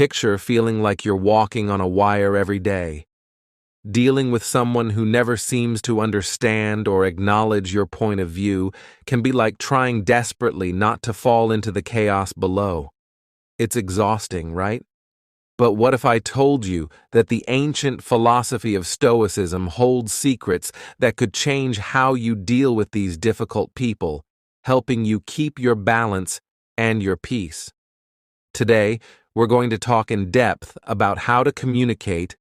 Picture feeling like you're walking on a wire every day. Dealing with someone who never seems to understand or acknowledge your point of view can be like trying desperately not to fall into the chaos below. It's exhausting, right? But what if I told you that the ancient philosophy of Stoicism holds secrets that could change how you deal with these difficult people, helping you keep your balance and your peace? Today, we're going to talk in depth about how to communicate.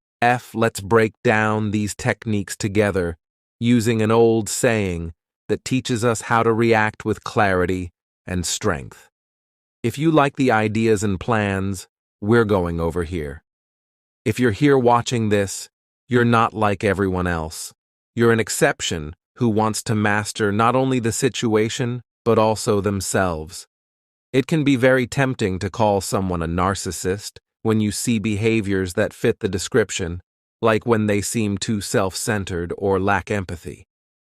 Let's break down these techniques together using an old saying that teaches us how to react with clarity and strength. If you like the ideas and plans, we're going over here. If you're here watching this, you're not like everyone else. You're an exception who wants to master not only the situation, but also themselves. It can be very tempting to call someone a narcissist when you see behaviors that fit the description, like when they seem too self-centered or lack empathy.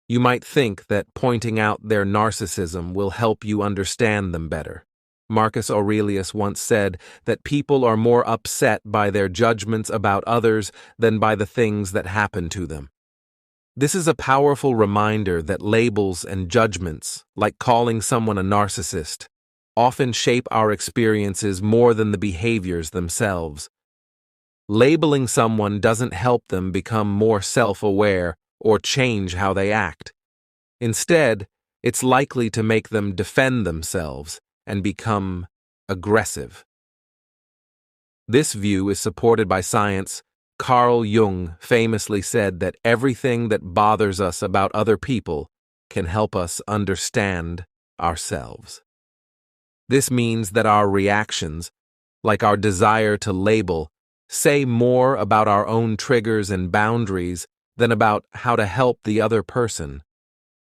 You might think that pointing out their narcissism will help you understand them better. Marcus Aurelius once said that people are more upset by their judgments about others than by the things that happen to them. This is a powerful reminder that labels and judgments, like calling someone a narcissist, often shape our experiences more than the behaviors themselves. Labeling someone doesn't help them become more self-aware or change how they act. Instead, it's likely to make them defend themselves and become aggressive. This view is supported by science. Carl Jung famously said that everything that bothers us about other people can help us understand ourselves. This means that our reactions, like our desire to label, say more about our own triggers and boundaries than about how to help the other person.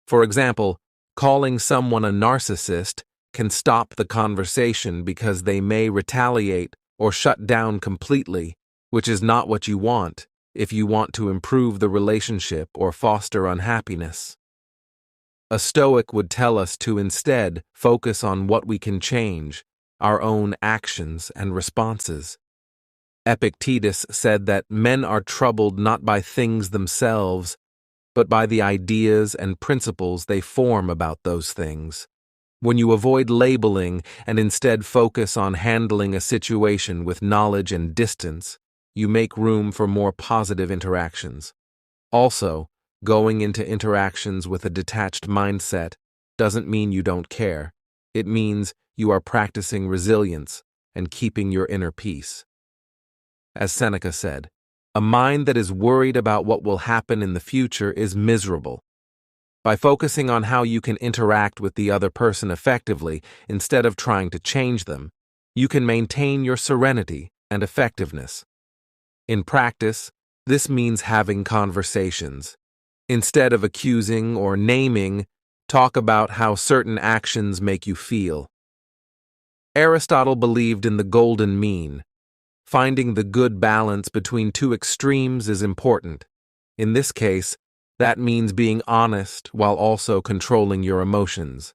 For example, calling someone a narcissist can stop the conversation because they may retaliate or shut down completely, which is not what you want if you want to improve the relationship or foster unhappiness. A Stoic would tell us to instead focus on what we can change, our own actions and responses. Epictetus said that men are troubled not by things themselves, but by the ideas and principles they form about those things. When you avoid labeling and instead focus on handling a situation with knowledge and distance, you make room for more positive interactions. Also, going into interactions with a detached mindset doesn't mean you don't care. It means you are practicing resilience and keeping your inner peace. As Seneca said, a mind that is worried about what will happen in the future is miserable. By focusing on how you can interact with the other person effectively instead of trying to change them, you can maintain your serenity and effectiveness. In practice, this means having conversations. Instead of accusing or naming, talk about how certain actions make you feel. Aristotle believed in the golden mean. Finding the good balance between two extremes is important. In this case, that means being honest while also controlling your emotions.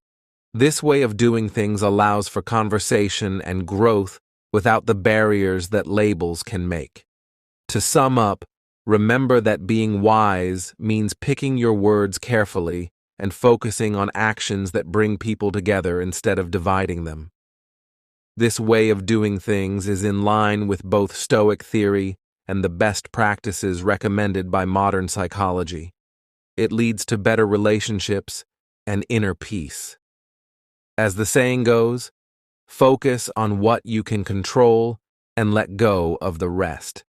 This way of doing things allows for conversation and growth without the barriers that labels can make. To sum up, remember that being wise means picking your words carefully and focusing on actions that bring people together instead of dividing them. This way of doing things is in line with both Stoic theory and the best practices recommended by modern psychology. It leads to better relationships and inner peace. As the saying goes, focus on what you can control and let go of the rest.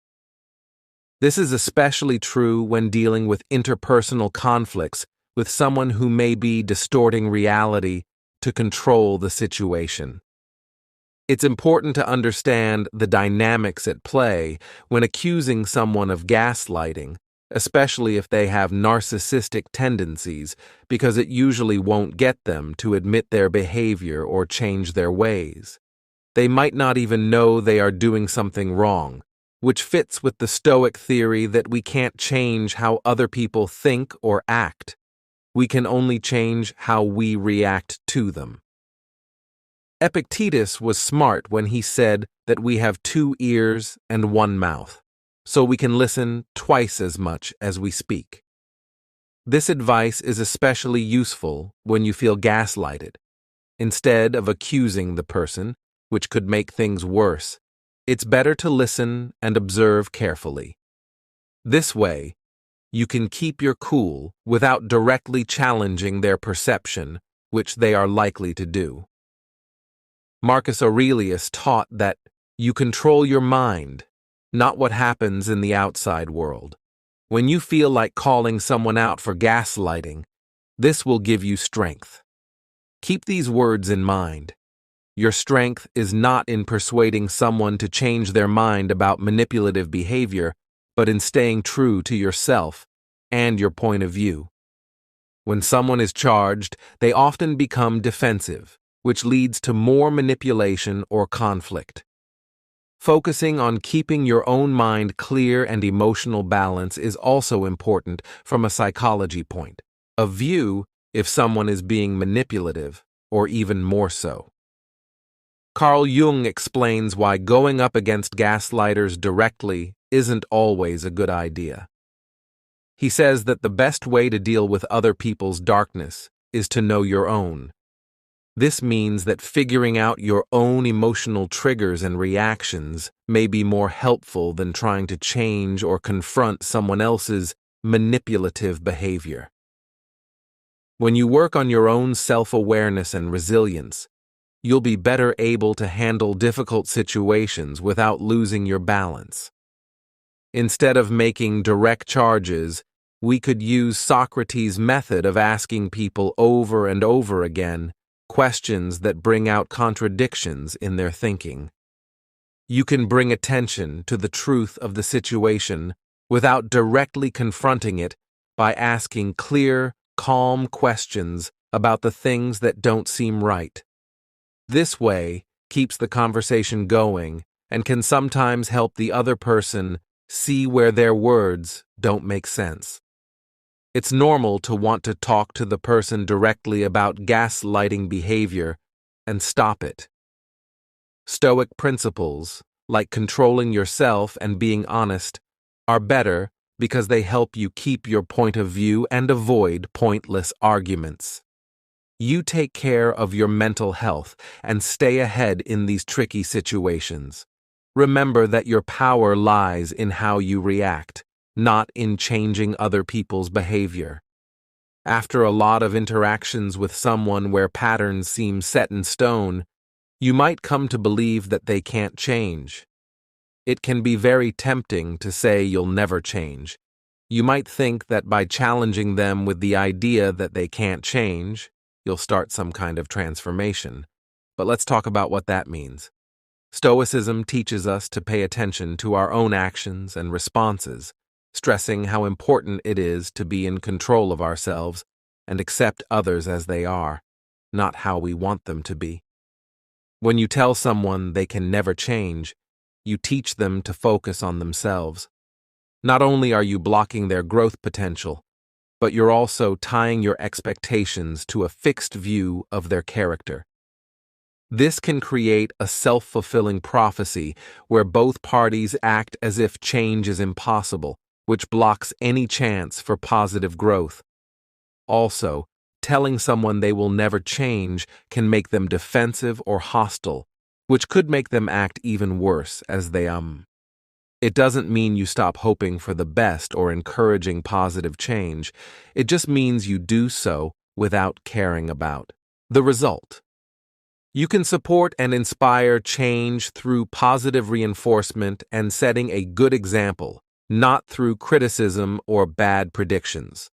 This is especially true when dealing with interpersonal conflicts with someone who may be distorting reality to control the situation. It's important to understand the dynamics at play when accusing someone of gaslighting, especially if they have narcissistic tendencies, because it usually won't get them to admit their behavior or change their ways. They might not even know they are doing something wrong, which fits with the Stoic theory that we can't change how other people think or act. We can only change how we react to them. Epictetus was smart when he said that we have 2 ears and 1 mouth, so we can listen twice as much as we speak. This advice is especially useful when you feel gaslighted. Instead of accusing the person, which could make things worse, it's better to listen and observe carefully. This way, you can keep your cool without directly challenging their perception, which they are likely to do. Marcus Aurelius taught that you control your mind, not what happens in the outside world. When you feel like calling someone out for gaslighting, this will give you strength. Keep these words in mind. Your strength is not in persuading someone to change their mind about manipulative behavior, but in staying true to yourself and your point of view. When someone is charged, they often become defensive, which leads to more manipulation or conflict. Focusing on keeping your own mind clear and emotional balance is also important from a psychology point of view if someone is being manipulative, or even more so. Carl Jung explains why going up against gaslighters directly isn't always a good idea. He says that the best way to deal with other people's darkness is to know your own. This means that figuring out your own emotional triggers and reactions may be more helpful than trying to change or confront someone else's manipulative behavior. When you work on your own self-awareness and resilience, you'll be better able to handle difficult situations without losing your balance. Instead of making direct charges, we could use Socrates' method of asking people over and over again questions that bring out contradictions in their thinking. You can bring attention to the truth of the situation without directly confronting it by asking clear, calm questions about the things that don't seem right. This way keeps the conversation going and can sometimes help the other person see where their words don't make sense. It's normal to want to talk to the person directly about gaslighting behavior and stop it. Stoic principles, like controlling yourself and being honest, are better because they help you keep your point of view and avoid pointless arguments. You take care of your mental health and stay ahead in these tricky situations. Remember that your power lies in how you react, not in changing other people's behavior. After a lot of interactions with someone where patterns seem set in stone, you might come to believe that they can't change. It can be very tempting to say you'll never change. You might think that by challenging them with the idea that they can't change, you'll start some kind of transformation. But let's talk about what that means. Stoicism teaches us to pay attention to our own actions and responses, stressing how important it is to be in control of ourselves and accept others as they are, not how we want them to be. When you tell someone they can never change, you teach them to focus on themselves. Not only are you blocking their growth potential, but you're also tying your expectations to a fixed view of their character. This can create a self-fulfilling prophecy where both parties act as if change is impossible, which blocks any chance for positive growth. Also, telling someone they will never change can make them defensive or hostile, which could make them act even worse as they It doesn't mean you stop hoping for the best or encouraging positive change. It just means you do so without caring about the result. You can support and inspire change through positive reinforcement and setting a good example, not through criticism or bad predictions.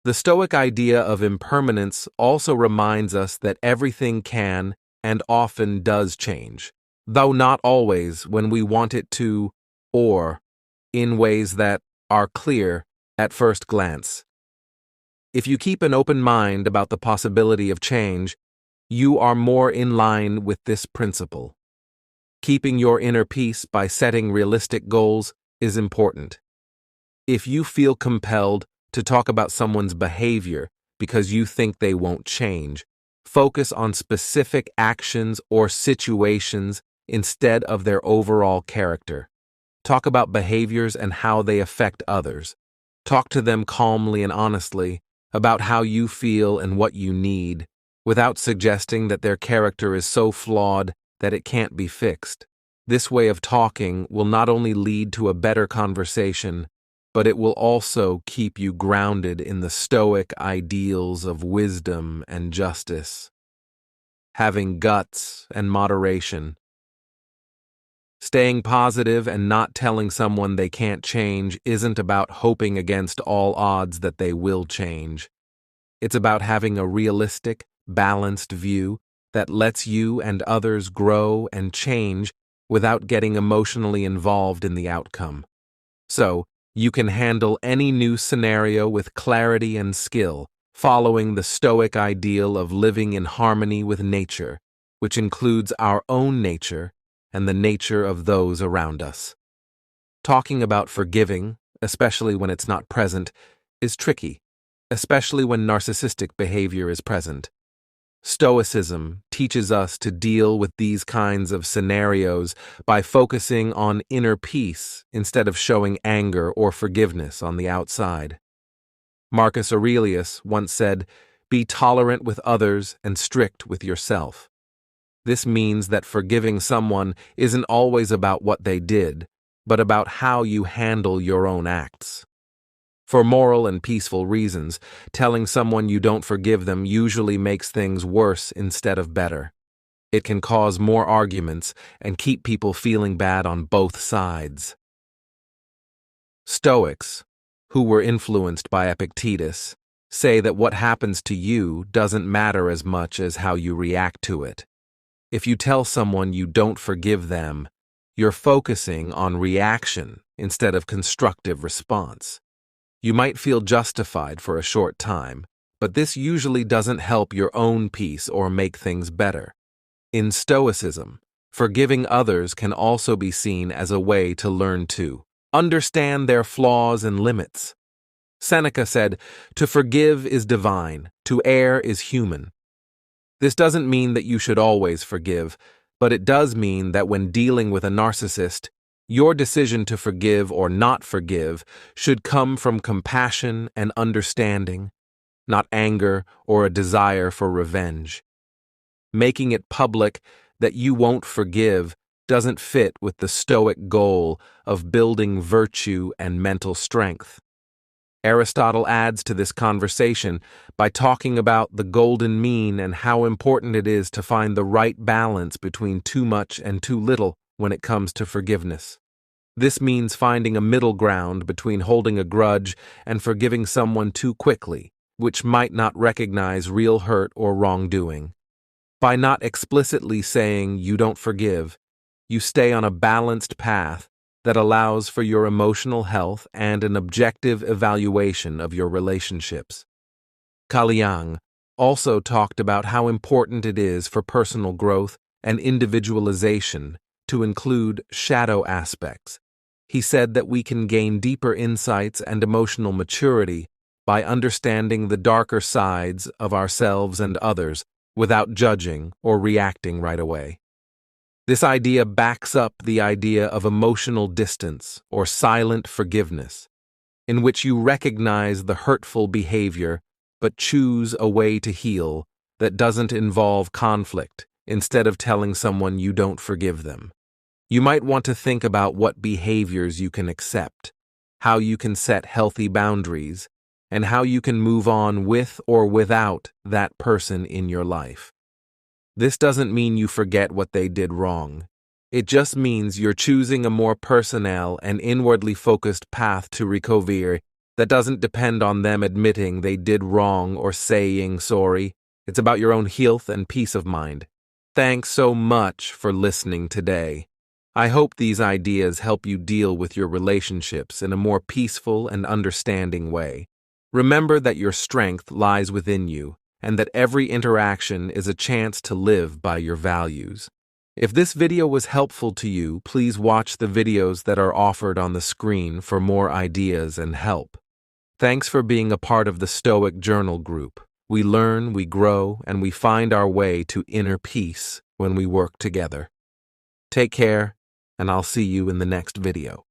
The Stoic idea of impermanence also reminds us that everything can and often does change, though not always when we want it to, or in ways that are clear at first glance. If you keep an open mind about the possibility of change, you are more in line with this principle. Keeping your inner peace by setting realistic goals is important. If you feel compelled to talk about someone's behavior because you think they won't change, focus on specific actions or situations instead of their overall character. Talk about behaviors and how they affect others. Talk to them calmly and honestly about how you feel and what you need, without suggesting that their character is so flawed that it can't be fixed. This way of talking will not only lead to a better conversation, but it will also keep you grounded in the Stoic ideals of wisdom and justice. Having guts and moderation. Staying positive and not telling someone they can't change isn't about hoping against all odds that they will change. It's about having a realistic, balanced view that lets you and others grow and change without getting emotionally involved in the outcome. So, you can handle any new scenario with clarity and skill, following the Stoic ideal of living in harmony with nature, which includes our own nature and the nature of those around us. Talking about forgiving, especially when it's not present, is tricky, especially when narcissistic behavior is present. Stoicism teaches us to deal with these kinds of scenarios by focusing on inner peace instead of showing anger or forgiveness on the outside. Marcus Aurelius once said, "Be tolerant with others and strict with yourself." This means that forgiving someone isn't always about what they did, but about how you handle your own acts. For moral and peaceful reasons, telling someone you don't forgive them usually makes things worse instead of better. It can cause more arguments and keep people feeling bad on both sides. Stoics, who were influenced by Epictetus, say that what happens to you doesn't matter as much as how you react to it. If you tell someone you don't forgive them, you're focusing on reaction instead of constructive response. You might feel justified for a short time, but this usually doesn't help your own peace or make things better. In Stoicism, forgiving others can also be seen as a way to learn to understand their flaws and limits. Seneca said, "To forgive is divine, to err is human." This doesn't mean that you should always forgive, but it does mean that when dealing with a narcissist, your decision to forgive or not forgive should come from compassion and understanding, not anger or a desire for revenge. Making it public that you won't forgive doesn't fit with the Stoic goal of building virtue and mental strength. Aristotle adds to this conversation by talking about the golden mean and how important it is to find the right balance between too much and too little when it comes to forgiveness. This means finding a middle ground between holding a grudge and forgiving someone too quickly, which might not recognize real hurt or wrongdoing. By not explicitly saying you don't forgive, you stay on a balanced path that allows for your emotional health and an objective evaluation of your relationships. Kaliang also talked about how important it is for personal growth and individualization to include shadow aspects. He said that we can gain deeper insights and emotional maturity by understanding the darker sides of ourselves and others without judging or reacting right away. This idea backs up the idea of emotional distance or silent forgiveness, in which you recognize the hurtful behavior but choose a way to heal that doesn't involve conflict instead of telling someone you don't forgive them. You might want to think about what behaviors you can accept, how you can set healthy boundaries, and how you can move on with or without that person in your life. This doesn't mean you forget what they did wrong. It just means you're choosing a more personal and inwardly focused path to recovery that doesn't depend on them admitting they did wrong or saying sorry. It's about your own health and peace of mind. Thanks so much for listening today. I hope these ideas help you deal with your relationships in a more peaceful and understanding way. Remember that your strength lies within you, and that every interaction is a chance to live by your values. If this video was helpful to you, please watch the videos that are offered on the screen for more ideas and help. Thanks for being a part of the Stoic Journal group. We learn, we grow, and we find our way to inner peace when we work together. Take care, and I'll see you in the next video.